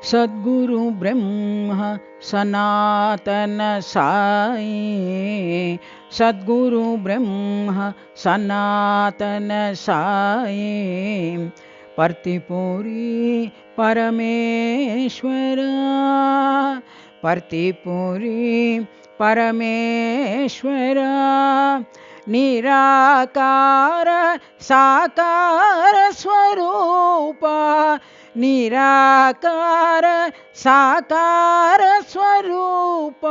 सद्गुरु ब्रह्म सनातन साई, सद्गुरु ब्रह्म सनातन साई, पर्तिपुरी परमेश्वर, पर्तिपुरी परमेश्वर, निराकार साकार स्वरूप, निराकार साकार स्वरूप,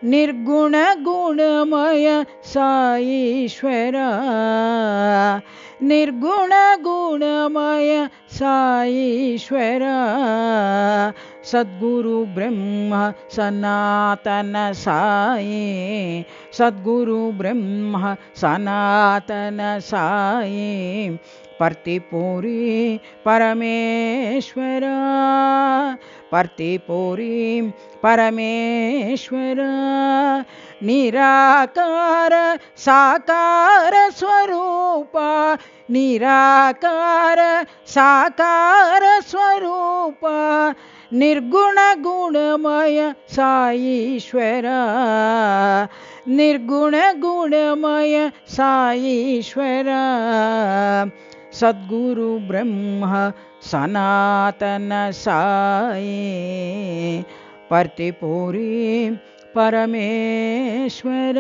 निर्गुण गुणमय साईश्वर, निर्गुण गुणमय साईश्वर, सद्गुरु ब्रह्म सनातन साई, सद्गुरु ब्रह्म सनातन साई, पर्तिपुरी परमेश्वर, पर्तिपुरी परमेश्वर, निराकार साकार स्वरूप, निराकार साकार स्वरूप, निर्गुण गुणमय साईश्वर, निर्गुण गुणमय साईश्वर, सद्गुरु ब्रह्म सनातन साई, पर्तिपुरी परमेश्वर।